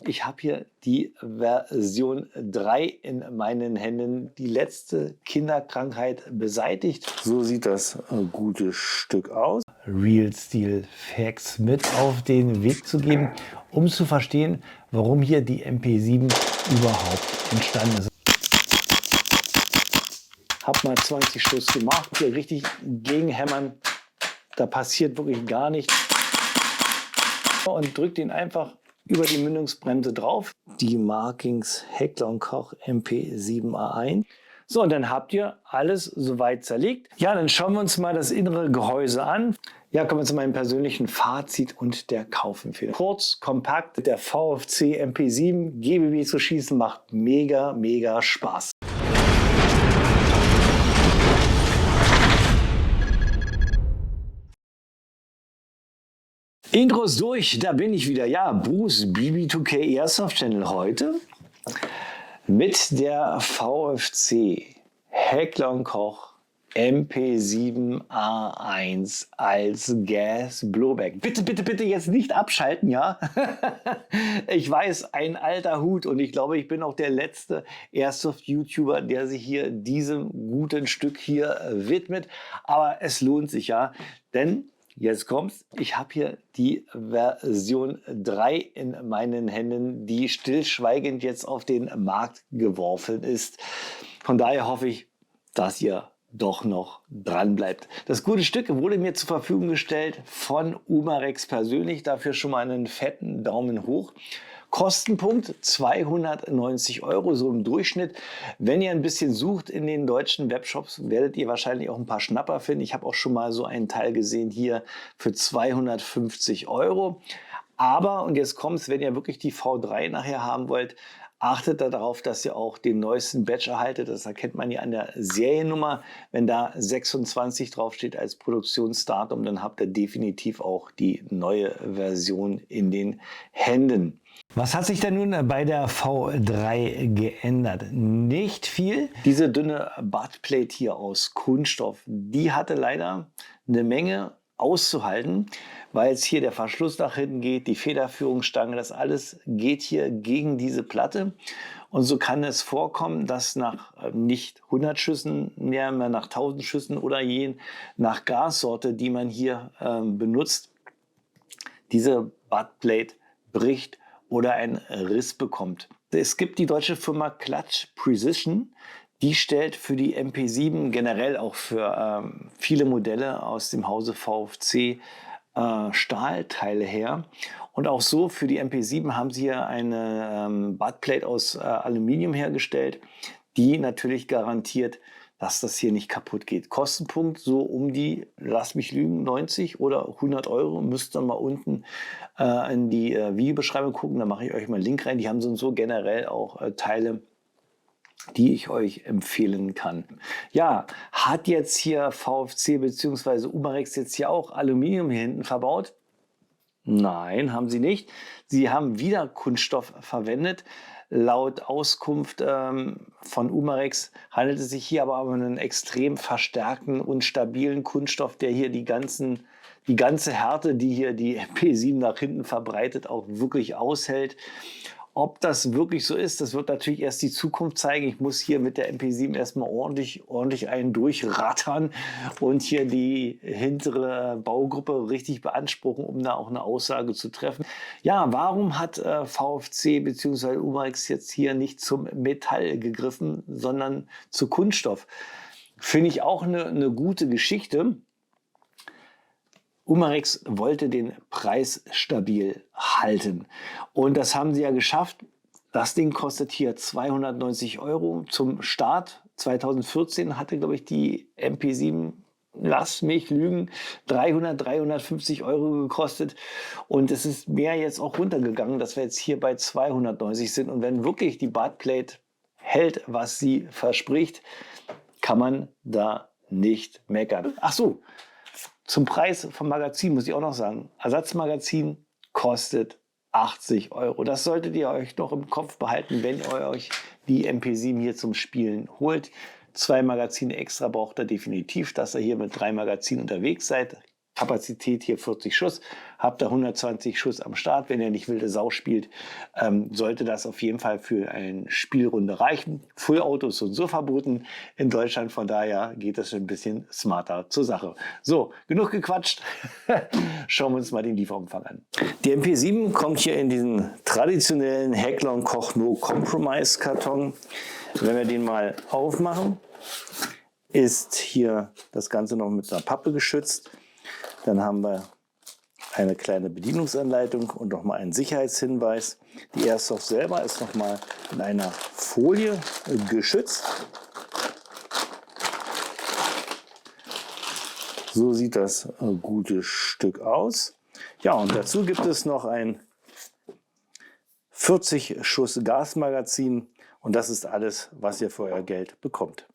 ich habe hier die Version 3 in meinen Händen. Die letzte Kinderkrankheit beseitigt. So sieht das gute Stück aus. Real Steel Facts mit auf den Weg zu geben, um zu verstehen, warum hier die MP7 überhaupt entstanden ist. Hab mal 20 Schuss gemacht, hier richtig gegenhämmern. Da passiert wirklich gar nichts. Und drückt ihn einfach über die Mündungsbremse drauf. Die Markings Heckler & Koch MP7A1. So, und dann habt ihr alles soweit zerlegt. Ja, dann schauen wir uns mal das innere Gehäuse an. Ja, kommen wir zu meinem persönlichen Fazit und der Kaufempfehlung. Kurz, kompakt, der VFC MP7 GBB zu schießen macht mega, mega Spaß. Intros durch, da bin ich wieder. Ja, Bruce BB2K Airsoft Channel heute mit der VFC Heckler & Koch MP7A1 als Gas Blowback. Bitte, bitte, bitte jetzt nicht abschalten, ja? Ich weiß, ein alter Hut und ich glaube, ich bin auch der letzte Airsoft-YouTuber, der sich hier diesem guten Stück hier widmet. Aber es lohnt sich, ja, denn jetzt kommt's. Ich habe hier die Version 3 in meinen Händen, die stillschweigend jetzt auf den Markt geworfen ist. Von daher hoffe ich, dass ihr doch noch dran bleibt. Das gute Stück wurde mir zur Verfügung gestellt von Umarex persönlich. Dafür schon mal einen fetten Daumen hoch. Kostenpunkt 290 €, so im Durchschnitt. Wenn ihr ein bisschen sucht in den deutschen Webshops, werdet ihr wahrscheinlich auch ein paar Schnapper finden. Ich habe auch schon mal so einen Teil gesehen hier für 250 €. Aber, und jetzt kommt es, wenn ihr wirklich die V3 nachher haben wollt, achtet darauf, dass ihr auch den neuesten Badge erhaltet. Das erkennt man hier an der Seriennummer. Wenn da 26 draufsteht als Produktionsdatum, dann habt ihr definitiv auch die neue Version in den Händen. Was hat sich denn nun bei der V3 geändert? Nicht viel. Diese dünne Buttplate hier aus Kunststoff, die hatte leider eine Menge auszuhalten, weil jetzt hier der Verschluss nach hinten geht, die Federführungsstange, das alles geht hier gegen diese Platte. Und so kann es vorkommen, dass nach nicht 100 Schüssen, mehr nach 1000 Schüssen oder je nach Gassorte, die man hier benutzt, diese Buttplate bricht oder einen Riss bekommt. Es gibt die deutsche Firma Clutch Precision, die stellt für die MP7 generell auch für viele Modelle aus dem Hause VFC Stahlteile her. Und auch so für die MP7 haben sie hier eine Buttplate aus Aluminium hergestellt, die natürlich garantiert, dass das hier nicht kaputt geht. Kostenpunkt so um die, lass mich lügen, 90 oder 100 €. Müsst ihr mal unten in die Videobeschreibung gucken, da mache ich euch mal einen Link rein. Die haben so generell auch Teile, die ich euch empfehlen kann. Ja, hat jetzt hier VFC bzw. Umarex jetzt hier auch Aluminium hier hinten verbaut? Nein, haben sie nicht. Sie haben wieder Kunststoff verwendet. Laut Auskunft von Umarex handelt es sich hier aber um einen extrem verstärkten und stabilen Kunststoff, der hier die ganze Härte, die hier die MP7 nach hinten verbreitet, auch wirklich aushält. Ob das wirklich so ist, das wird natürlich erst die Zukunft zeigen. Ich muss hier mit der MP7 erstmal ordentlich einen durchrattern und hier die hintere Baugruppe richtig beanspruchen, um da auch eine Aussage zu treffen. Ja, warum hat VFC bzw. Umarex jetzt hier nicht zum Metall gegriffen, sondern zu Kunststoff? Finde ich auch eine gute Geschichte. Umarex wollte den Preis stabil halten und das haben sie ja geschafft. Das Ding kostet hier 290 € zum Start. 2014 hatte, glaube ich, die MP7, lass mich lügen, 350 € gekostet und es ist mehr jetzt auch runtergegangen, dass wir jetzt hier bei 290 sind. Und wenn wirklich die Buttplate hält, was sie verspricht, kann man da nicht meckern. Ach so. Zum Preis vom Magazin muss ich auch noch sagen, Ersatzmagazin kostet 80 €. Das solltet ihr euch noch im Kopf behalten, wenn ihr euch die MP7 hier zum Spielen holt. 2 Magazine extra braucht ihr definitiv, dass ihr hier mit 3 Magazinen unterwegs seid. Kapazität hier 40 Schuss, habt da 120 Schuss am Start. Wenn ihr nicht wilde Sau spielt, sollte das auf jeden Fall für eine Spielrunde reichen. Full Auto ist so verboten in Deutschland, von daher geht das ein bisschen smarter zur Sache. So, genug gequatscht. Schauen wir uns mal den Lieferumfang an. Die MP7 kommt hier in diesen traditionellen Heckler & Koch No Compromise Karton. Wenn wir den mal aufmachen, ist hier das Ganze noch mit einer Pappe geschützt. Dann haben wir eine kleine Bedienungsanleitung und nochmal einen Sicherheitshinweis. Die Airsoft selber ist nochmal in einer Folie geschützt. So sieht das gute Stück aus. Ja, und dazu gibt es noch ein 40 Schuss Gasmagazin und das ist alles, was ihr für euer Geld bekommt.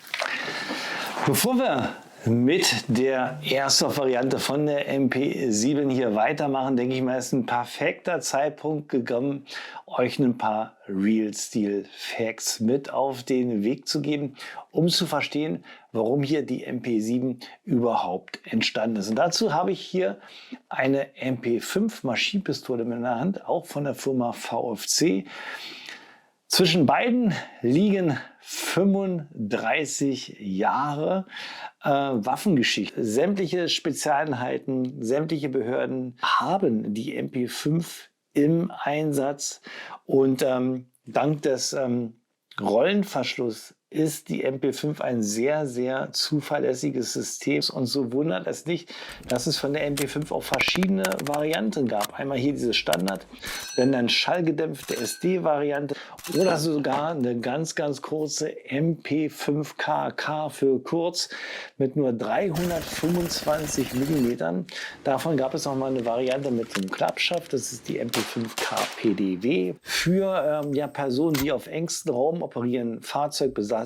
Bevor wir mit der Airsoft-Variante von der MP7 hier weitermachen, denke ich mal, ist ein perfekter Zeitpunkt gekommen, euch ein paar Real-Steel-Facts mit auf den Weg zu geben, um zu verstehen, warum hier die MP7 überhaupt entstanden ist. Und dazu habe ich hier eine MP5 Maschinenpistole in der Hand, auch von der Firma VFC. Zwischen beiden liegen 35 Jahre Waffengeschichte. Sämtliche Spezialeinheiten, sämtliche Behörden haben die MP5 im Einsatz und dank des Rollenverschlusses ist die MP5 ein sehr, sehr zuverlässiges System. Und so wundert es nicht, dass es von der MP5 auch verschiedene Varianten gab. Einmal hier diese Standard, dann eine schallgedämpfte SD-Variante oder sogar eine ganz, ganz kurze MP5K, K für kurz, mit nur 325 mm. Davon gab es auch mal eine Variante mit einem Klappschaft, das ist die MP5K PDW. Für Personen, die auf engstem Raum operieren, Fahrzeugbesatzungen,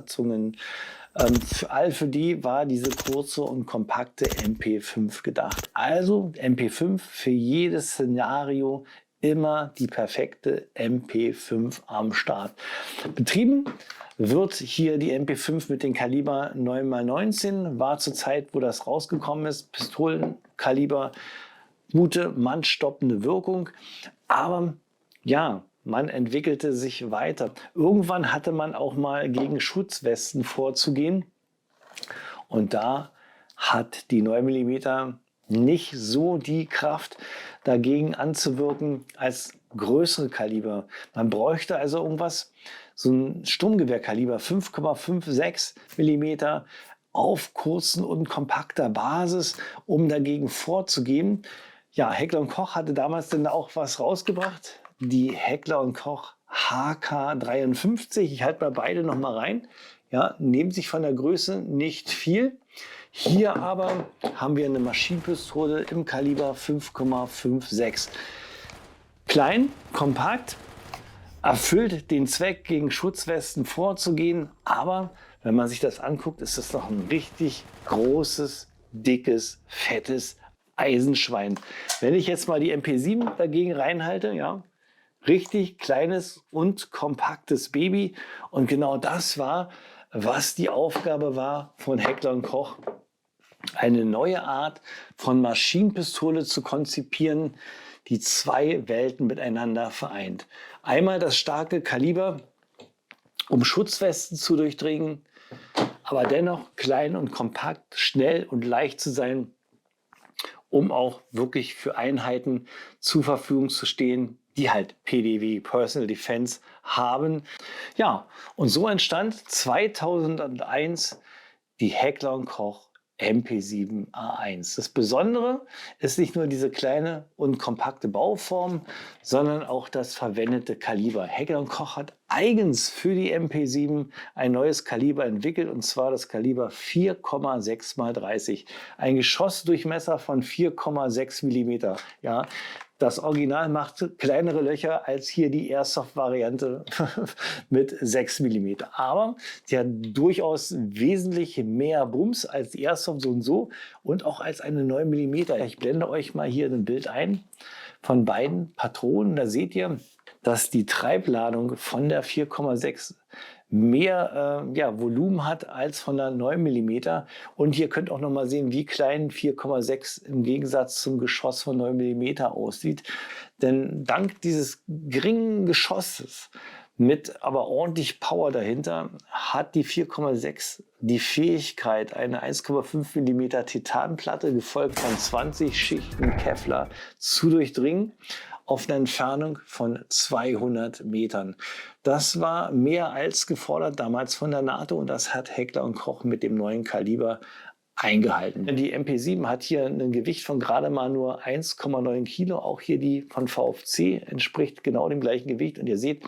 für die war diese kurze und kompakte MP5 gedacht. Also MP5 für jedes Szenario immer die perfekte MP5 am Start. Betrieben wird hier die MP5 mit dem Kaliber 9x19, war zur Zeit, wo das rausgekommen ist, Pistolenkaliber, gute mannstoppende Wirkung, aber ja, man entwickelte sich weiter. Irgendwann hatte man auch mal gegen Schutzwesten vorzugehen und da hat die 9 mm nicht so die Kraft, dagegen anzuwirken als größere Kaliber. Man bräuchte also irgendwas, so ein Sturmgewehrkaliber 5,56 mm auf kurzen und kompakter Basis, um dagegen vorzugehen. Ja, Heckler & Koch hatte damals dann auch was rausgebracht, die Heckler & Koch HK53. Ich halte mal beide noch mal rein. Ja, nehmen sich von der Größe nicht viel. Hier aber haben wir eine Maschinenpistole im Kaliber 5,56. Klein, kompakt, erfüllt den Zweck, gegen Schutzwesten vorzugehen. Aber wenn man sich das anguckt, ist das doch ein richtig großes, dickes, fettes Eisenschwein. Wenn ich jetzt mal die MP7 dagegen reinhalte, ja, richtig kleines und kompaktes Baby. Und genau das war, was die Aufgabe war von Heckler & Koch, eine neue Art von Maschinenpistole zu konzipieren, die zwei Welten miteinander vereint. Einmal das starke Kaliber, um Schutzwesten zu durchdringen, aber dennoch klein und kompakt, schnell und leicht zu sein, um auch wirklich für Einheiten zur Verfügung zu stehen, die halt PDW, Personal Defense, haben. Ja, und so entstand 2001 die Heckler & Koch MP7A1. Das Besondere ist nicht nur diese kleine und kompakte Bauform, sondern auch das verwendete Kaliber. Heckler & Koch hat eigens für die MP7 ein neues Kaliber entwickelt, und zwar das Kaliber 4,6 x 30. Ein Geschossdurchmesser von 4,6 mm. Ja, das Original macht kleinere Löcher als hier die Airsoft-Variante mit 6 mm. Aber sie hat durchaus wesentlich mehr Bums als die Airsoft so und so und auch als eine 9 mm. Ich blende euch mal hier ein Bild ein von beiden Patronen. Da seht ihr, dass die Treibladung von der 4,6 mehr Volumen hat als von der 9 mm. Und hier könnt ihr auch noch mal sehen, wie klein 4,6 im Gegensatz zum Geschoss von 9 mm aussieht. Denn dank dieses geringen Geschosses mit aber ordentlich Power dahinter hat die 4,6 die Fähigkeit, eine 1,5 mm Titanplatte gefolgt von 20 Schichten Kevlar zu durchdringen auf eine Entfernung von 200 Metern. Das war mehr als gefordert damals von der NATO und das hat Heckler & Koch mit dem neuen Kaliber eingehalten. Die MP7 hat hier ein Gewicht von gerade mal nur 1,9 Kilo. Auch hier die von VFC entspricht genau dem gleichen Gewicht. Und ihr seht,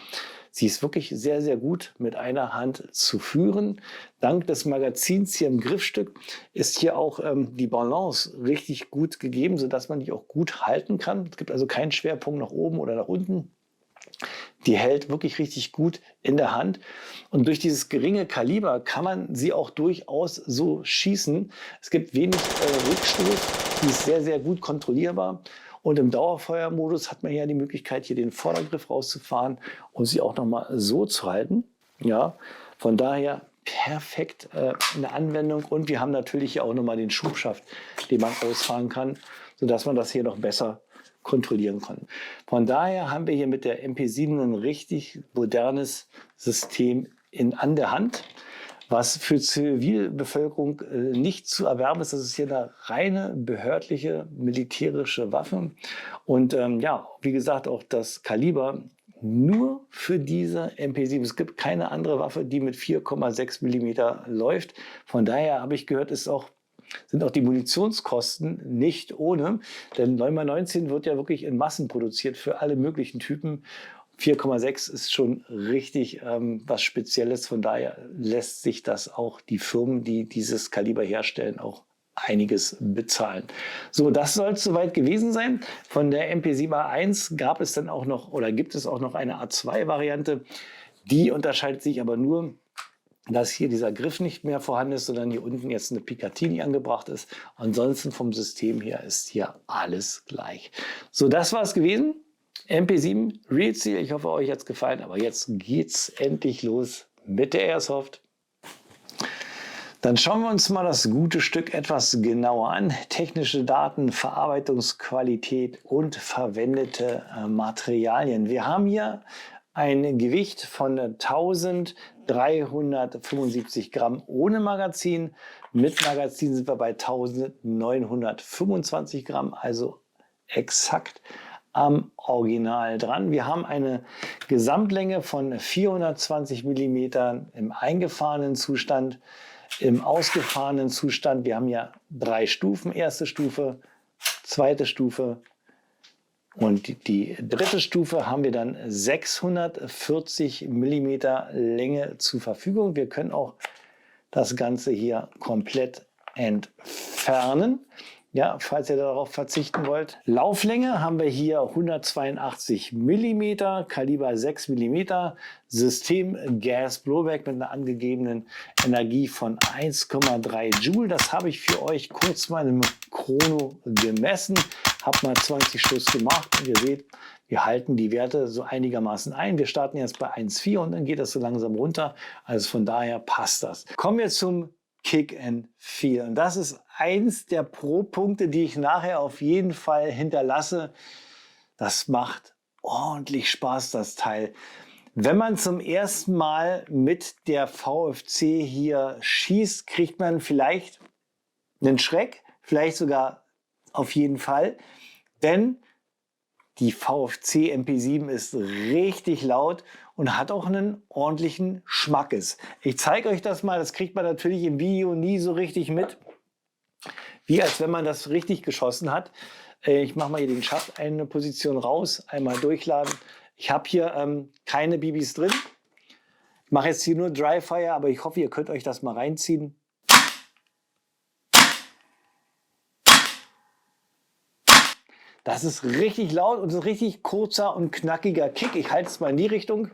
sie ist wirklich sehr, sehr gut mit einer Hand zu führen. Dank des Magazins hier im Griffstück ist hier auch die Balance richtig gut gegeben, sodass man die auch gut halten kann. Es gibt also keinen Schwerpunkt nach oben oder nach unten. Die hält wirklich richtig gut in der Hand. Und durch dieses geringe Kaliber kann man sie auch durchaus so schießen. Es gibt wenig Rückstoß, die ist sehr, sehr gut kontrollierbar. Und im Dauerfeuermodus hat man ja die Möglichkeit, hier den Vordergriff rauszufahren und sie auch nochmal so zu halten. Ja, von daher perfekt eine Anwendung. Und wir haben natürlich hier auch nochmal den Schubschaft, den man ausfahren kann, sodass man das hier noch besser kontrollieren kann. Von daher haben wir hier mit der MP7 ein richtig modernes System an der Hand, was für Zivilbevölkerung nicht zu erwerben ist. Das ist hier eine reine behördliche militärische Waffe. Und wie gesagt, auch das Kaliber nur für diese MP7. Es gibt keine andere Waffe, die mit 4,6 mm läuft. Von daher habe ich gehört, sind auch die Munitionskosten nicht ohne, denn 9x19 wird ja wirklich in Massen produziert für alle möglichen Typen. 4,6 ist schon richtig was Spezielles, von daher lässt sich das auch die Firmen, die dieses Kaliber herstellen, auch einiges bezahlen. So, das soll es soweit gewesen sein. Von der MP7A1 gab es dann auch noch oder gibt es auch noch eine A2-Variante. Die unterscheidet sich aber nur, dass hier dieser Griff nicht mehr vorhanden ist, sondern hier unten jetzt eine Picatinny angebracht ist. Ansonsten vom System her ist hier alles gleich. So, das war es gewesen. MP7 Real Steel. Ich hoffe, euch hat es gefallen. Aber jetzt geht's endlich los mit der Airsoft. Dann schauen wir uns mal das gute Stück etwas genauer an. Technische Daten, Verarbeitungsqualität und verwendete Materialien. Wir haben hier ein Gewicht von 1375 Gramm ohne Magazin. Mit Magazin sind wir bei 1925 Gramm, also exakt am Original dran. Wir haben eine Gesamtlänge von 420 mm im eingefahrenen Zustand, im ausgefahrenen Zustand. Wir haben ja 3 Stufen. Erste Stufe, zweite Stufe. Und die dritte Stufe haben wir dann 640 mm Länge zur Verfügung. Wir können auch das Ganze hier komplett entfernen, ja, falls ihr darauf verzichten wollt. Lauflänge haben wir hier 182 mm, Kaliber 6 mm, System Gas Blowback mit einer angegebenen Energie von 1,3 Joule. Das habe ich für euch kurz mal im Chrono gemessen. Habe mal 20 Schuss gemacht und ihr seht, wir halten die Werte so einigermaßen ein. Wir starten jetzt bei 1,4 und dann geht das so langsam runter. Also von daher passt das. Kommen wir zum Kick and Feel. Und das ist eins der Pro-Punkte, die ich nachher auf jeden Fall hinterlasse. Das macht ordentlich Spaß, das Teil. Wenn man zum ersten Mal mit der VFC hier schießt, kriegt man vielleicht einen Schreck, vielleicht sogar auf jeden Fall, denn die VFC MP7 ist richtig laut und hat auch einen ordentlichen Schmackes. Ich zeige euch das mal, das kriegt man natürlich im Video nie so richtig mit, wie als wenn man das richtig geschossen hat. Ich mache mal hier den Schaft eine Position raus, einmal durchladen. Ich habe hier keine BBs drin. Ich mache jetzt hier nur Dry Fire, aber ich hoffe, ihr könnt euch das mal reinziehen. Das ist richtig laut und ein richtig kurzer und knackiger Kick. Ich halte es mal in die Richtung.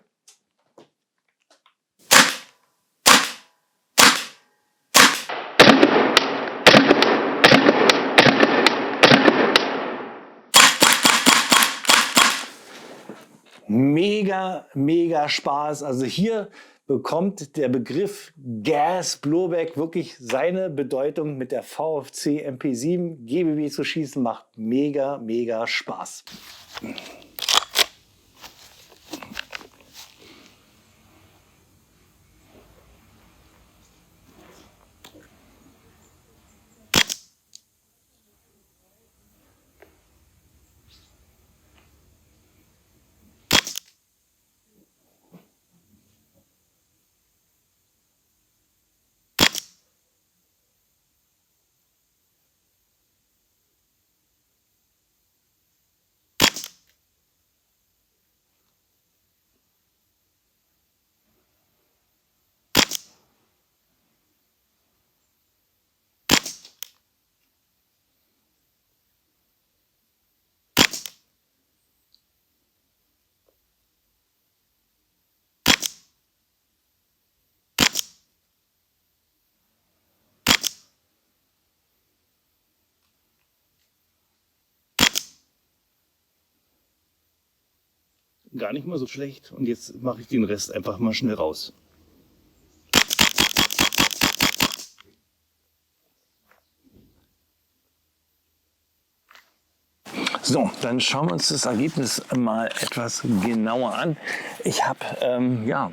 mega, mega Spaß. Also hier bekommt der Begriff Gas Blowback wirklich seine Bedeutung. Mit der VFC MP7 GBB zu schießen macht mega, mega Spaß. Gar nicht mal so schlecht. Und jetzt mache ich den Rest einfach mal schnell raus. So, dann schauen wir uns das Ergebnis mal etwas genauer an. Ich habe ja,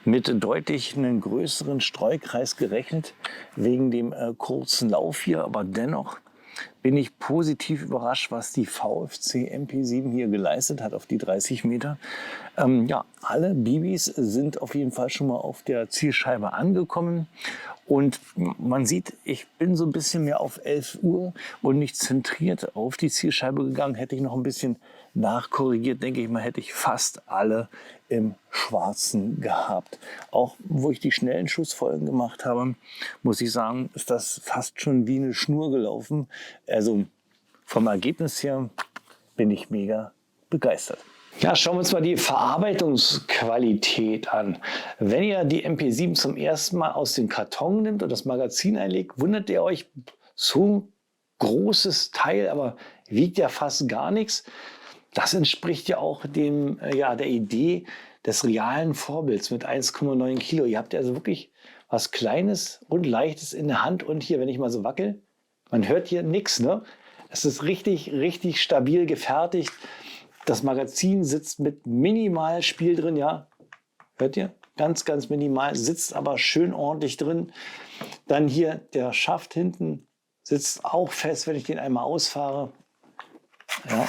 mit deutlich einem größeren Streukreis gerechnet, wegen dem kurzen Lauf hier, aber dennoch bin ich positiv überrascht, was die VFC MP7 hier geleistet hat auf die 30 Meter. Ja, alle Bibis sind auf jeden Fall schon mal auf der Zielscheibe angekommen. Und man sieht, ich bin so ein bisschen mehr auf 11 Uhr und nicht zentriert auf die Zielscheibe gegangen. Hätte ich noch ein bisschen nachkorrigiert, denke ich mal, hätte ich fast alle im Schwarzen gehabt. Auch wo ich die schnellen Schussfolgen gemacht habe, muss ich sagen, ist das fast schon wie eine Schnur gelaufen. Also vom Ergebnis her bin ich mega begeistert. Ja, schauen wir uns mal die Verarbeitungsqualität an. Wenn ihr die MP7 zum ersten Mal aus dem Karton nimmt und das Magazin einlegt, wundert ihr euch, so ein großes Teil, aber wiegt ja fast gar nichts. Das entspricht ja auch dem, der Idee des realen Vorbilds mit 1,9 Kilo. Ihr habt ja also wirklich was Kleines und Leichtes in der Hand. Und hier, wenn ich mal so wackel, man hört hier nichts, ne? Es ist richtig, richtig stabil gefertigt. Das Magazin sitzt mit minimal Spiel drin, ja. Hört ihr? Ganz, ganz minimal, sitzt aber schön ordentlich drin. Dann hier der Schaft hinten sitzt auch fest, wenn ich den einmal ausfahre. Ja,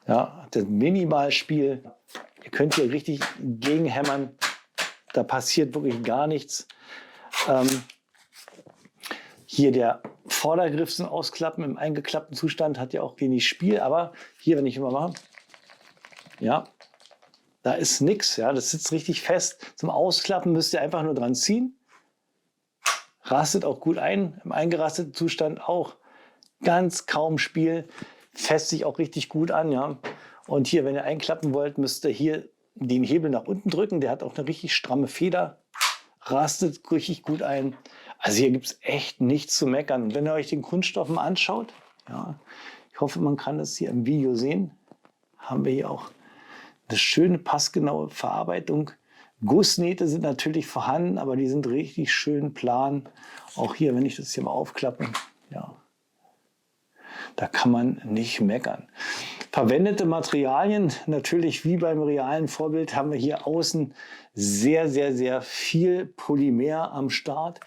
ja, das Minimalspiel. Ihr könnt hier richtig gegenhämmern. Da passiert wirklich gar nichts. Hier der Vordergriff zum Ausklappen im eingeklappten Zustand hat ja auch wenig Spiel. Aber hier, wenn ich immer mache, ja, da ist nichts. Ja, das sitzt richtig fest. Zum Ausklappen müsst ihr einfach nur dran ziehen. Rastet auch gut ein. Im eingerasteten Zustand auch ganz kaum Spiel. Fässt sich auch richtig gut an. Ja. Und hier, wenn ihr einklappen wollt, müsst ihr hier den Hebel nach unten drücken. Der hat auch eine richtig stramme Feder. Rastet richtig gut ein. Also hier gibt es echt nichts zu meckern. Und wenn ihr euch den Kunststoff mal anschaut, ja, ich hoffe, man kann das hier im Video sehen, haben wir hier auch eine schöne passgenaue Verarbeitung. Gussnähte sind natürlich vorhanden, aber die sind richtig schön plan. Auch hier, wenn ich das hier mal aufklappe, ja, da kann man nicht meckern. Verwendete Materialien, natürlich wie beim realen Vorbild, haben wir hier außen sehr, sehr, sehr viel Polymer am Start.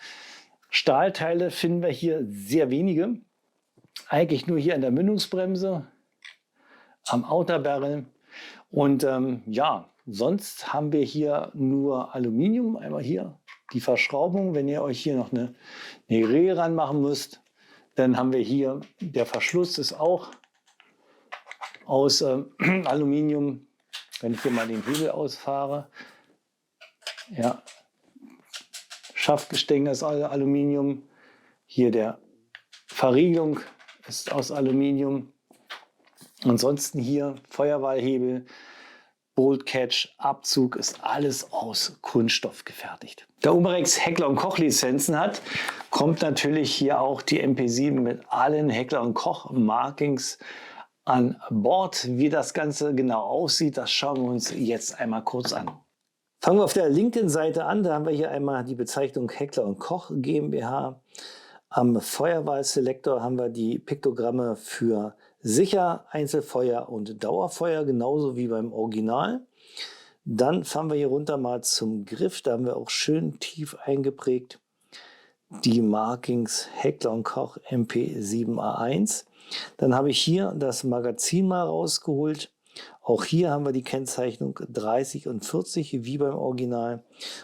Stahlteile finden wir hier sehr wenige. Eigentlich nur hier an der Mündungsbremse, am Outer Barrel. Und ja, sonst haben wir hier nur Aluminium. Einmal hier die Verschraubung, wenn ihr euch hier noch eine Rehe ranmachen müsst. Dann haben wir hier, der Verschluss ist auch aus Aluminium. Wenn ich hier mal den Hebel ausfahre, ja, Schaftgestänge ist Aluminium. Hier der Verriegelung ist aus Aluminium. Ansonsten hier Feuerwahlhebel, Bolt Catch, Abzug ist alles aus Kunststoff gefertigt. Da Umarex Heckler und Koch Lizenzen hat, kommt natürlich hier auch die MP7 mit allen Heckler und Koch Markings an Bord. Wie das Ganze genau aussieht, das schauen wir uns jetzt einmal kurz an. Fangen wir auf der linken Seite an. Da haben wir hier einmal die Bezeichnung Heckler & Koch GmbH. Am Feuerwahlselektor haben wir die Piktogramme für Sicher, Einzelfeuer und Dauerfeuer, genauso wie beim Original. Dann fahren wir hier runter mal zum Griff. Da haben wir auch schön tief eingeprägt die Markings Heckler & Koch MP7A1. Dann habe ich hier das Magazin mal rausgeholt. Auch hier haben wir die Kennzeichnung 30 und 40 wie beim Original.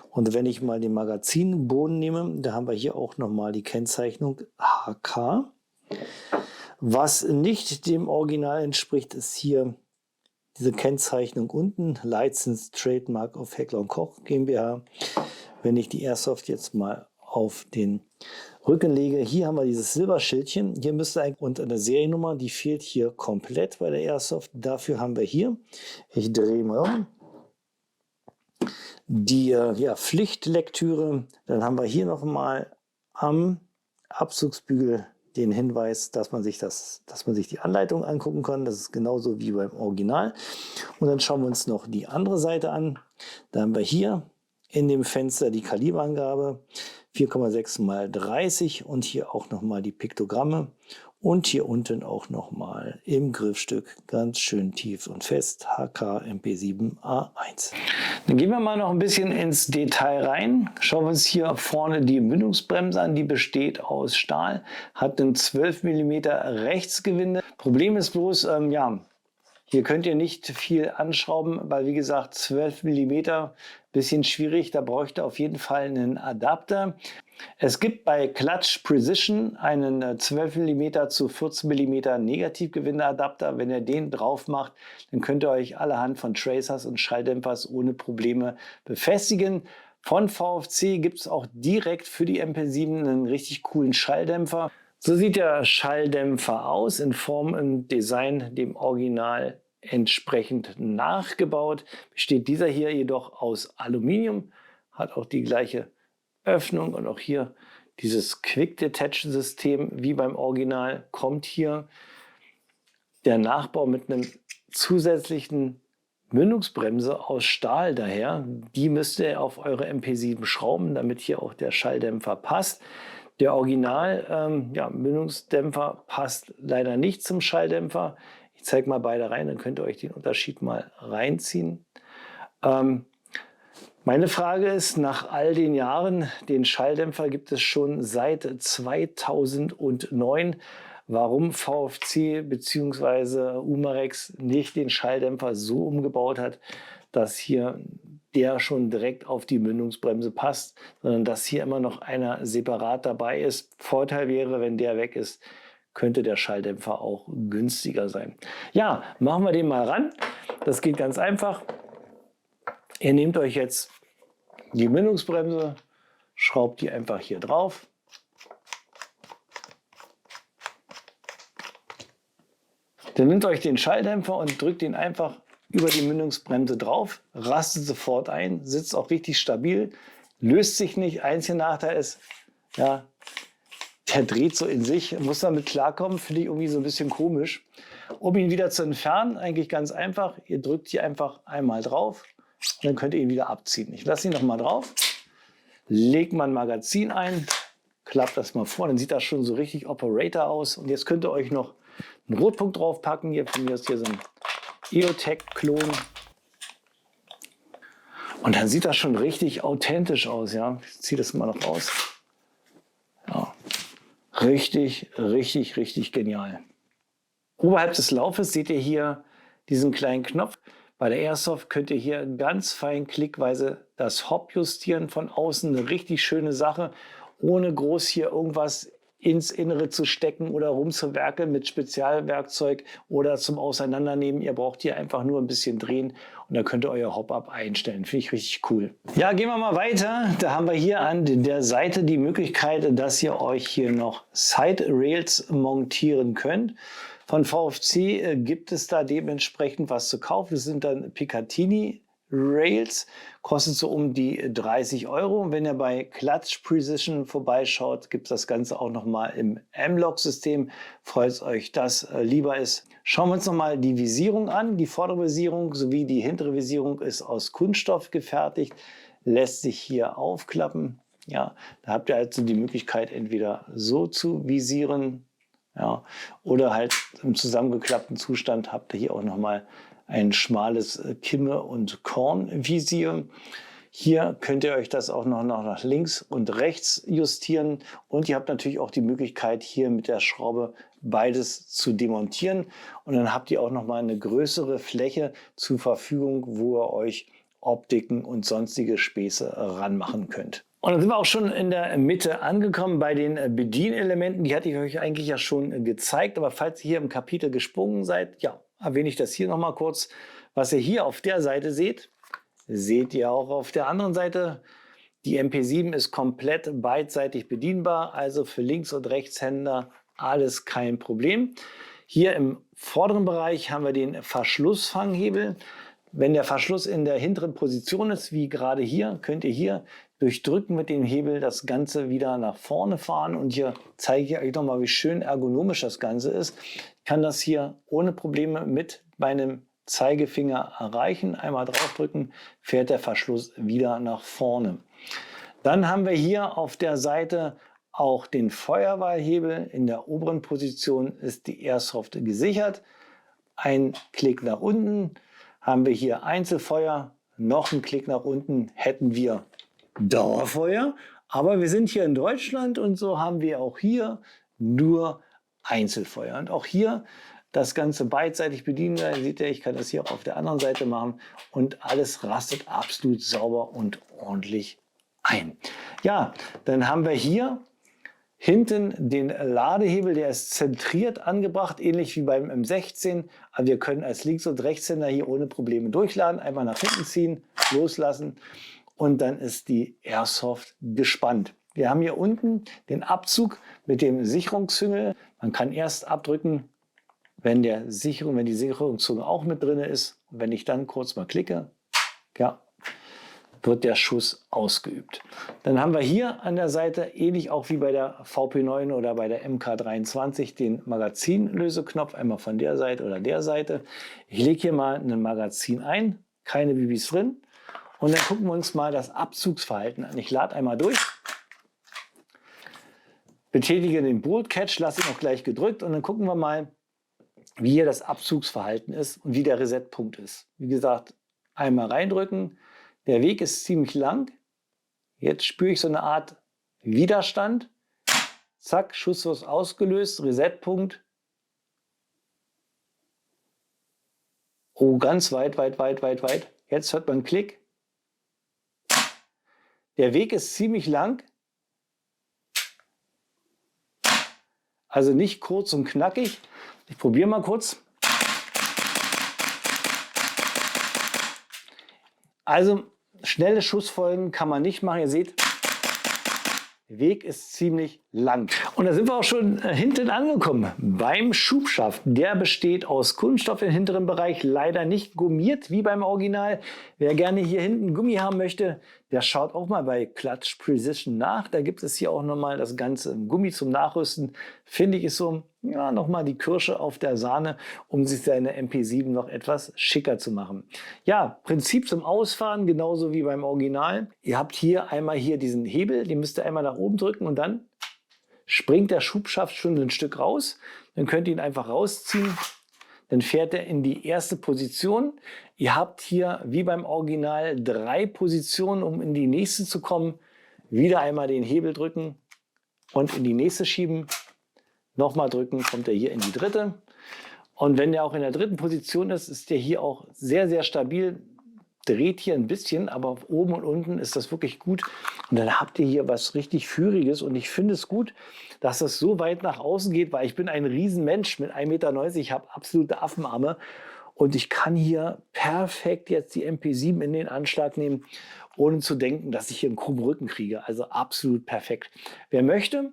Und wenn ich mal den Magazinboden nehme, da haben wir hier auch nochmal die Kennzeichnung HK. Was nicht dem Original entspricht, ist hier diese Kennzeichnung unten, License Trademark of Heckler & Koch GmbH. Wenn ich die Airsoft jetzt mal auf den Rücken lege, hier haben wir dieses Silberschildchen. Hier müsste eigentlich und eine Seriennummer, die fehlt hier komplett bei der Airsoft. Dafür haben wir hier, ich drehe mal um, die Pflichtlektüre. Dann haben wir hier nochmal am Abzugsbügel den Hinweis, dass man sich die Anleitung angucken kann. Das ist genauso wie beim Original. Und dann schauen wir uns noch die andere Seite an. Da haben wir hier in dem Fenster die Kaliberangabe 4,6 mal 30 und hier auch nochmal die Piktogramme und hier unten auch nochmal im Griffstück ganz schön tief und fest HK MP7A1. Dann gehen wir mal noch ein bisschen ins Detail rein. Schauen wir uns hier vorne die Mündungsbremse an. Die besteht aus Stahl, hat ein 12 mm Rechtsgewinde. Problem ist bloß, hier könnt ihr nicht viel anschrauben, weil wie gesagt 12 mm, bisschen schwierig, da bräucht ihr auf jeden Fall einen Adapter. Es gibt bei Clutch Precision einen 12 mm zu 14 mm Negativgewindeadapter. Wenn ihr den drauf macht, dann könnt ihr euch allerhand von Tracers und Schalldämpfers ohne Probleme befestigen. Von VFC gibt es auch direkt für die MP7 einen richtig coolen Schalldämpfer. So sieht der Schalldämpfer aus, in Form und Design dem Original entsprechend nachgebaut. Besteht dieser hier jedoch aus Aluminium, hat auch die gleiche Öffnung und auch hier dieses Quick-Detach-System wie beim Original. Kommt hier der Nachbau mit einem zusätzlichen Mündungsbremse aus Stahl daher. Die müsst ihr auf eure MP7 schrauben, damit hier auch der Schalldämpfer passt. Der Original Mündungsdämpfer passt leider nicht zum Schalldämpfer. Ich zeige mal beide rein, dann könnt ihr euch den Unterschied mal reinziehen. Meine Frage ist, nach all den Jahren, den Schalldämpfer gibt es schon seit 2009. Warum VFC bzw. Umarex nicht den Schalldämpfer so umgebaut hat, dass hier der schon direkt auf die Mündungsbremse passt, sondern dass hier immer noch einer separat dabei ist. Vorteil wäre, wenn der weg ist, könnte der Schalldämpfer auch günstiger sein. Ja, machen wir den mal ran. Das geht ganz einfach. Ihr nehmt euch jetzt die Mündungsbremse, schraubt die einfach hier drauf. Dann nehmt euch den Schalldämpfer und drückt ihn einfach über die Mündungsbremse drauf, rastet sofort ein, sitzt auch richtig stabil, löst sich nicht. Einziger Nachteil ist, der dreht so in sich, muss damit klarkommen, finde ich irgendwie so ein bisschen komisch. Um ihn wieder zu entfernen, eigentlich ganz einfach, ihr drückt hier einfach einmal drauf und dann könnt ihr ihn wieder abziehen. Ich lasse ihn noch mal drauf, legt mal ein Magazin ein, klappt das mal vor, dann sieht das schon so richtig Operator aus. Und jetzt könnt ihr euch noch einen Rotpunkt drauf packen, hier von mir ist hier so ein EOTech-Klon. Und dann sieht das schon richtig authentisch aus, ja. Ich ziehe das mal noch raus. Ja. Richtig, richtig, richtig genial. Oberhalb des Laufes seht ihr hier diesen kleinen Knopf. Bei der Airsoft könnt ihr hier ganz fein klickweise das Hop justieren von außen. Eine richtig schöne Sache, ohne groß hier irgendwas ins Innere zu stecken oder rumzuwerkeln mit Spezialwerkzeug oder zum Auseinandernehmen. Ihr braucht hier einfach nur ein bisschen drehen und dann könnt ihr euer Hop-Up einstellen. Finde ich richtig cool. Ja, gehen wir mal weiter. Da haben wir hier an der Seite die Möglichkeit, dass ihr euch hier noch Side Rails montieren könnt. Von VFC gibt es da dementsprechend was zu kaufen. Das sind dann Picatinny Rails, kostet so um die 30 Euro. Und wenn ihr bei Clutch Precision vorbeischaut, gibt es das Ganze auch nochmal im M-Lock-System, falls euch das lieber ist. Schauen wir uns nochmal die Visierung an. Die vordere Visierung sowie die hintere Visierung ist aus Kunststoff gefertigt, lässt sich hier aufklappen. Ja, da habt ihr also die Möglichkeit, entweder so zu visieren, ja, oder halt im zusammengeklappten Zustand habt ihr hier auch nochmal ein schmales Kimme- und Kornvisier. Hier könnt ihr euch das auch noch nach links und rechts justieren und ihr habt natürlich auch die Möglichkeit, hier mit der Schraube beides zu demontieren und dann habt ihr auch noch mal eine größere Fläche zur Verfügung, wo ihr euch Optiken und sonstige Späße ranmachen könnt. Und dann sind wir auch schon in der Mitte angekommen bei den Bedienelementen. Die hatte ich euch eigentlich ja schon gezeigt, aber falls ihr hier im Kapitel gesprungen seid, ja, erwähne ich das hier noch mal kurz. Was ihr hier auf der Seite seht, seht ihr auch auf der anderen Seite. Die MP7 ist komplett beidseitig bedienbar, also für Links- und Rechtshänder alles kein Problem. Hier im vorderen Bereich haben wir den Verschlussfanghebel. Wenn der Verschluss in der hinteren Position ist, wie gerade hier, könnt ihr hier durch Drücken mit dem Hebel das Ganze wieder nach vorne fahren. Und hier zeige ich euch nochmal, wie schön ergonomisch das Ganze ist. Ich kann das hier ohne Probleme mit meinem Zeigefinger erreichen. Einmal draufdrücken, fährt der Verschluss wieder nach vorne. Dann haben wir hier auf der Seite auch den Feuerwahlhebel. In der oberen Position ist die Airsoft gesichert. Ein Klick nach unten haben wir hier Einzelfeuer. Noch ein Klick nach unten hätten wir Dauerfeuer. Aber wir sind hier in Deutschland und so haben wir auch hier nur Einzelfeuer. Und auch hier das Ganze beidseitig bedienen. Seht ihr, ich kann das hier auch auf der anderen Seite machen und alles rastet absolut sauber und ordentlich ein. Ja, dann haben wir hier hinten den Ladehebel, der ist zentriert angebracht, ähnlich wie beim M16. Aber wir können als Links- und Rechtshänder hier ohne Probleme durchladen. Einmal nach hinten ziehen, loslassen und dann ist die Airsoft gespannt. Wir haben hier unten den Abzug mit dem Sicherungszüngel. Man kann erst abdrücken, wenn die Sicherungszunge auch mit drin ist. Und wenn ich dann kurz mal klicke, ja, wird der Schuss ausgeübt. Dann haben wir hier an der Seite, ähnlich auch wie bei der VP9 oder bei der MK23, den Magazinlöseknopf, einmal von der Seite oder der Seite. Ich lege hier mal ein Magazin ein, keine BBs drin. Und dann gucken wir uns mal das Abzugsverhalten an. Ich lade einmal durch, betätige den Bolt Catch, lasse ihn auch gleich gedrückt und dann gucken wir mal, wie hier das Abzugsverhalten ist und wie der Resetpunkt ist. Wie gesagt, einmal reindrücken. Der Weg ist ziemlich lang. Jetzt spüre ich so eine Art Widerstand. Zack, Schuss wird ausgelöst, Resetpunkt. Oh, ganz weit, weit, weit, weit, weit. Jetzt hört man einen Klick. Der Weg ist ziemlich lang. Also nicht kurz und knackig. Ich probiere mal kurz. Also schnelle Schussfolgen kann man nicht machen. Ihr seht, der Weg ist ziemlich lang. Und da sind wir auch schon hinten angekommen beim Schubschaft. Der besteht aus Kunststoff im hinteren Bereich, leider nicht gummiert wie beim Original. Wer gerne hier hinten Gummi haben möchte, der schaut auch mal bei Clutch Precision nach. Da gibt es hier auch nochmal das Ganze im Gummi zum Nachrüsten. Finde ich ist so, ja, nochmal die Kirsche auf der Sahne, um sich seine MP7 noch etwas schicker zu machen. Ja, Prinzip zum Ausfahren, genauso wie beim Original. Ihr habt hier einmal diesen Hebel, den müsst ihr einmal nach oben drücken und dann springt der Schubschaft schon ein Stück raus. Dann könnt ihr ihn einfach rausziehen. Dann fährt er in die erste Position. Ihr habt hier wie beim Original 3 Positionen, um in die nächste zu kommen. Wieder einmal den Hebel drücken und in die nächste schieben. Nochmal drücken, kommt er hier in die dritte. Und wenn er auch in der dritten Position ist, ist er hier auch sehr, sehr stabil. Dreht hier ein bisschen, aber oben und unten ist das wirklich gut. Und dann habt ihr hier was richtig Führiges. Und ich finde es gut, dass das so weit nach außen geht, weil ich bin ein Riesenmensch mit 1,90 Meter. Ich habe absolute Affenarme. Und ich kann hier perfekt jetzt die MP7 in den Anschlag nehmen, ohne zu denken, dass ich hier einen krummen Rücken kriege. Also absolut perfekt. Wer möchte,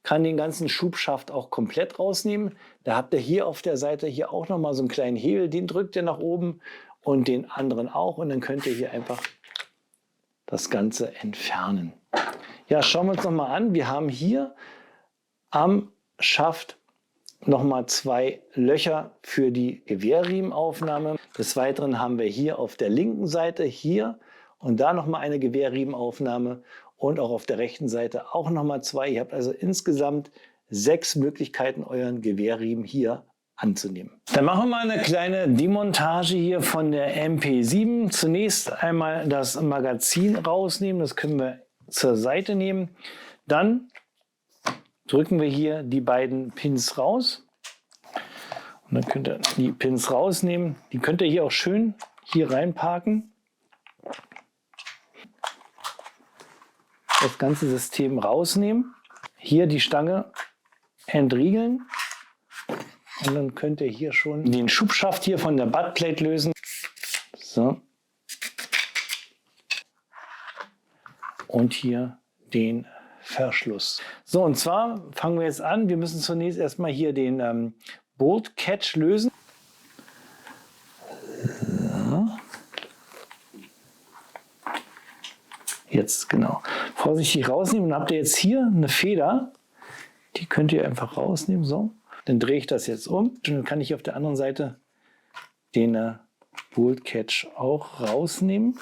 kann den ganzen Schubschaft auch komplett rausnehmen. Da habt ihr hier auf der Seite hier auch noch mal so einen kleinen Hebel, den drückt ihr nach oben und den anderen auch. Und dann könnt ihr hier einfach das Ganze entfernen. Ja, schauen wir uns nochmal an. Wir haben hier am Schaft nochmal 2 Löcher für die Gewehrriemenaufnahme. Des Weiteren haben wir hier auf der linken Seite hier und da nochmal eine Gewehrriemenaufnahme und auch auf der rechten Seite auch nochmal 2. Ihr habt also insgesamt 6 Möglichkeiten, euren Gewehrriemen hier anzunehmen. Dann machen wir mal eine kleine Demontage hier von der MP7. Zunächst einmal das Magazin rausnehmen, das können wir zur Seite nehmen. Dann drücken wir hier die beiden Pins raus. Und dann könnt ihr die Pins rausnehmen. Die könnt ihr hier auch schön hier reinparken. Das ganze System rausnehmen. Hier die Stange entriegeln. Und dann könnt ihr hier schon den Schubschaft hier von der Buttplate lösen. So. Und hier den Verschluss. So, und zwar fangen wir jetzt an. Wir müssen zunächst erstmal hier den Bolt Catch lösen. So. Jetzt genau. Vorsichtig rausnehmen. Dann habt ihr jetzt hier eine Feder. Die könnt ihr einfach rausnehmen. So. Dann drehe ich das jetzt um. Und dann kann ich auf der anderen Seite den Bolt Catch auch rausnehmen.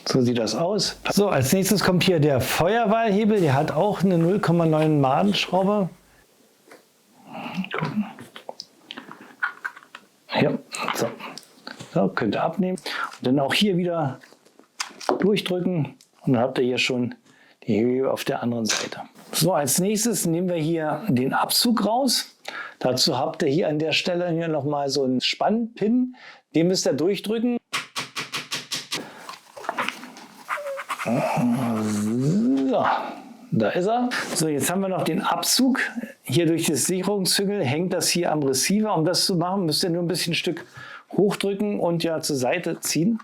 So sieht das aus. So, als nächstes kommt hier der Feuerwahlhebel. Der hat auch eine 0,9 Madenschraube. Gucken. Ja, so. So, könnt ihr abnehmen. Und dann auch hier wieder durchdrücken. Und dann habt ihr hier schon die Hebel auf der anderen Seite. So, als nächstes nehmen wir hier den Abzug raus. Dazu habt ihr hier an der Stelle hier nochmal so einen Spannpin. Den müsst ihr durchdrücken. So, da ist er. So, jetzt haben wir noch den Abzug. Hier durch das Sicherungszügel hängt das hier am Receiver. Um das zu machen, müsst ihr nur ein bisschen ein Stück hochdrücken und ja zur Seite ziehen.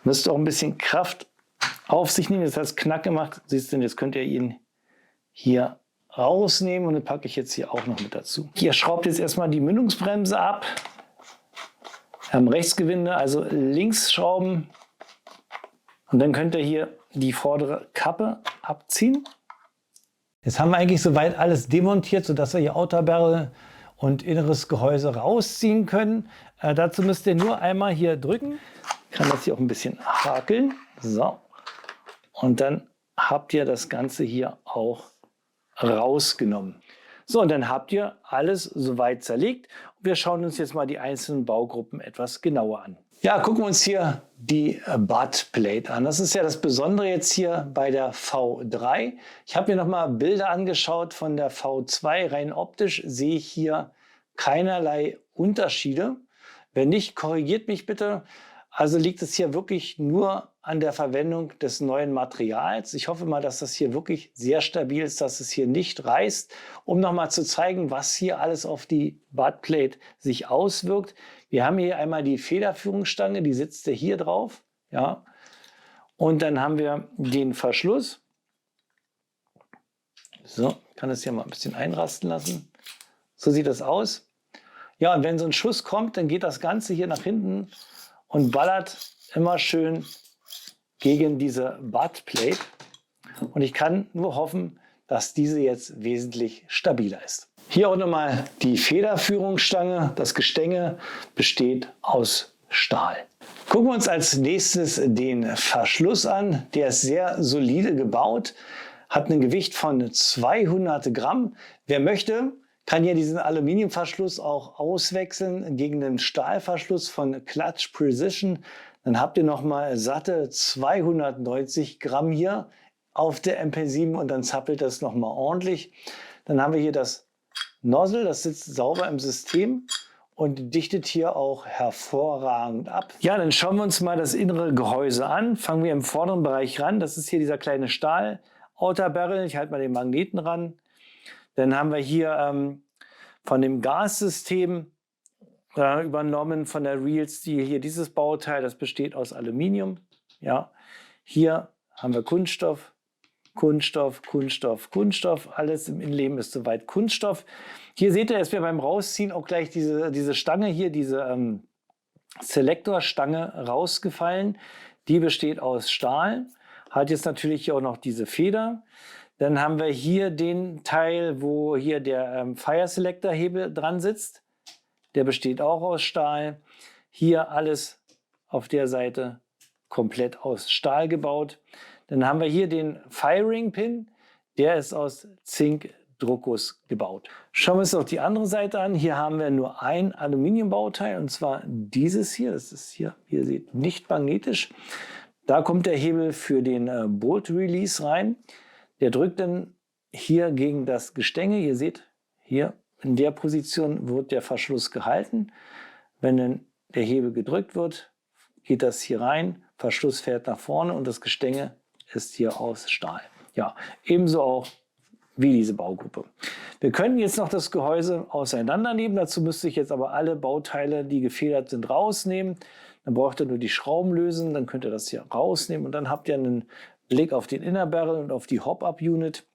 Müsst auch ein bisschen Kraft auf sich nehmen. Das heißt, Knack gemacht. Siehst du, jetzt könnt ihr ihn hier rausnehmen und den packe ich jetzt hier auch noch mit dazu. Ihr schraubt jetzt erstmal die Mündungsbremse ab. Am Rechtsgewinde, also links schrauben. Und dann könnt ihr hier die vordere Kappe abziehen. Jetzt haben wir eigentlich soweit alles demontiert, sodass wir hier Outer Barrel und inneres Gehäuse rausziehen können. Dazu müsst ihr nur einmal hier drücken. Ich kann das hier auch ein bisschen hakeln. So. Und dann habt ihr das Ganze hier auch rausgenommen. So, und dann habt ihr alles soweit zerlegt. Wir schauen uns jetzt mal die einzelnen Baugruppen etwas genauer an. Ja, gucken wir uns hier die Buttplate an. Das ist ja das Besondere jetzt hier bei der V3. Ich habe mir noch mal Bilder angeschaut von der V2. Rein optisch sehe ich hier keinerlei Unterschiede. Wenn nicht, korrigiert mich bitte. Also liegt es hier wirklich nur an der Verwendung des neuen Materials. Ich hoffe mal, dass das hier wirklich sehr stabil ist, dass es hier nicht reißt. Um nochmal zu zeigen, was hier alles auf die Buttplate sich auswirkt. Wir haben hier einmal die Federführungsstange, die sitzt hier drauf. Ja. Und dann haben wir den Verschluss. So, ich kann das hier mal ein bisschen einrasten lassen. So sieht das aus. Ja, und wenn so ein Schuss kommt, dann geht das Ganze hier nach hinten und ballert immer schön gegen diese Buttplate. Und ich kann nur hoffen, dass diese jetzt wesentlich stabiler ist. Hier auch nochmal die Federführungsstange. Das Gestänge besteht aus Stahl. Gucken wir uns als nächstes den Verschluss an. Der ist sehr solide gebaut, hat ein Gewicht von 200 Gramm. Wer möchte, kann hier diesen Aluminiumverschluss auch auswechseln gegen einen Stahlverschluss von Clutch Precision. Dann habt ihr nochmal satte 290 Gramm hier auf der MP7 und dann zappelt das nochmal ordentlich. Dann haben wir hier das Nozzle, das sitzt sauber im System und dichtet hier auch hervorragend ab. Ja, dann schauen wir uns mal das innere Gehäuse an. Fangen wir im vorderen Bereich ran. Das ist hier dieser kleine Stahl Outer Barrel. Ich halte mal den Magneten ran. Dann haben wir hier von dem Gassystem übernommen von der Real Steel hier dieses Bauteil. Das besteht aus Aluminium. Ja. Hier haben wir Kunststoff Kunststoff, Kunststoff, Kunststoff. Alles im Innenleben ist soweit Kunststoff. Hier seht ihr, ist mir beim Rausziehen auch gleich diese Stange hier, diese Selector-Stange rausgefallen. Die besteht aus Stahl, hat jetzt natürlich hier auch noch diese Feder. Dann haben wir hier den Teil, wo hier der Fire Selector Hebel dran sitzt. Der besteht auch aus Stahl. Hier alles auf der Seite komplett aus Stahl gebaut. Dann haben wir hier den Firing Pin. Der ist aus Zink-Druckguss gebaut. Schauen wir uns noch die andere Seite an. Hier haben wir nur ein Aluminiumbauteil, und zwar dieses hier. Das ist hier, wie ihr seht, nicht magnetisch. Da kommt der Hebel für den Bolt Release rein. Der drückt dann hier gegen das Gestänge. Ihr seht, hier in der Position wird der Verschluss gehalten. Wenn dann der Hebel gedrückt wird, geht das hier rein. Verschluss fährt nach vorne und das Gestänge ist hier aus Stahl. Ja, ebenso auch wie diese Baugruppe. Wir können jetzt noch das Gehäuse auseinandernehmen. Dazu müsste ich jetzt aber alle Bauteile, die gefedert sind, rausnehmen. Dann braucht ihr nur die Schrauben lösen, dann könnt ihr das hier rausnehmen und dann habt ihr einen Blick auf den Inner Barrel und auf die Hop-Up-Unit.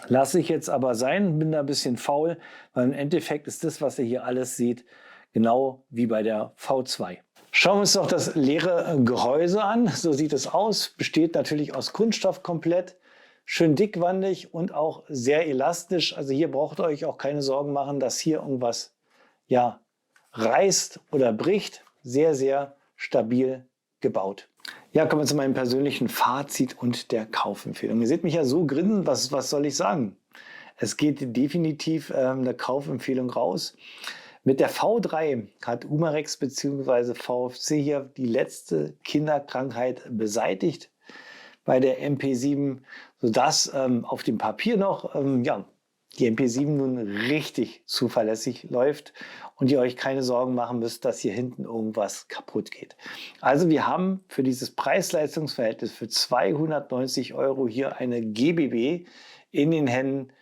Lasse ich jetzt aber sein, bin da ein bisschen faul, weil im Endeffekt ist das, was ihr hier alles seht, genau wie bei der V2. Schauen wir uns doch das leere Gehäuse an. So sieht es aus. Besteht natürlich aus Kunststoff komplett. Schön dickwandig und auch sehr elastisch. Also hier braucht ihr euch auch keine Sorgen machen, dass hier irgendwas ja, reißt oder bricht. Sehr, sehr stabil gebaut. Ja, kommen wir zu meinem persönlichen Fazit und der Kaufempfehlung. Ihr seht mich ja so grinsen, was soll ich sagen? Es geht definitiv eine Kaufempfehlung raus. Mit der V3 hat Umarex bzw. VFC hier die letzte Kinderkrankheit beseitigt bei der MP7, sodass auf dem Papier noch ja, die MP7 nun richtig zuverlässig läuft und ihr euch keine Sorgen machen müsst, dass hier hinten irgendwas kaputt geht. Also wir haben für dieses Preis-Leistungs-Verhältnis für 290 € hier eine GBB in den Händen,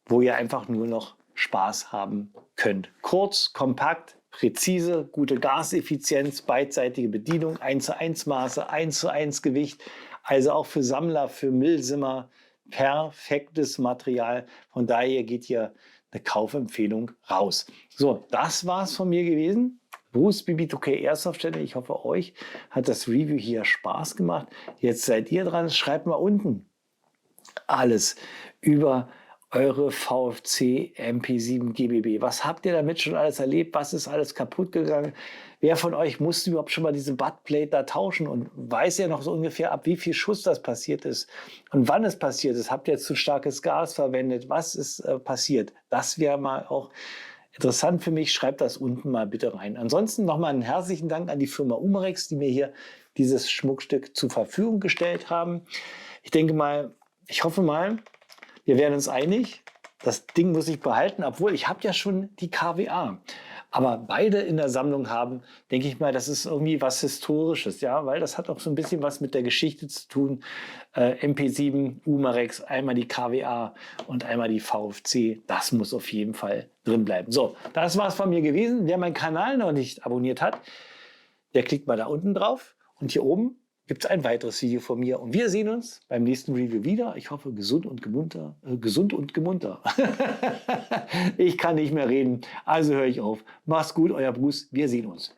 wo ihr einfach nur noch Spaß haben könnt. Kurz, kompakt, präzise, gute Gaseffizienz, beidseitige Bedienung, 1:1 Maße, 1:1 Gewicht. Also auch für Sammler, für Millsimmer, perfektes Material. Von daher geht hier eine Kaufempfehlung raus. So, das war's von mir gewesen. Bruce BB2K Airsoft Channel. Ich hoffe, euch hat das Review hier Spaß gemacht. Jetzt seid ihr dran. Schreibt mal unten alles über eure VFC MP7 GBB. Was habt ihr damit schon alles erlebt? Was ist alles kaputt gegangen? Wer von euch musste überhaupt schon mal diese Buttplate da tauschen und weiß ja noch so ungefähr, ab wie viel Schuss das passiert ist und wann es passiert ist? Habt ihr zu starkes Gas verwendet? Was ist passiert? Das wäre mal auch interessant für mich. Schreibt das unten mal bitte rein. Ansonsten nochmal einen herzlichen Dank an die Firma Umarex, die mir hier dieses Schmuckstück zur Verfügung gestellt haben. Ich denke mal, ich hoffe mal, wir werden uns einig, das Ding muss ich behalten, obwohl ich habe ja schon die KWA. Aber beide in der Sammlung haben, denke ich mal, das ist irgendwie was Historisches, ja, weil das hat auch so ein bisschen was mit der Geschichte zu tun. MP7, Umarex, einmal die KWA und einmal die VFC, das muss auf jeden Fall drin bleiben. So, das war es von mir gewesen. Wer meinen Kanal noch nicht abonniert hat, der klickt mal da unten drauf und hier oben gibt es ein weiteres Video von mir und wir sehen uns beim nächsten Review wieder. Ich hoffe, gesund und gemunter. Ich kann nicht mehr reden, also höre ich auf. Mach's gut, euer Bruce. Wir sehen uns.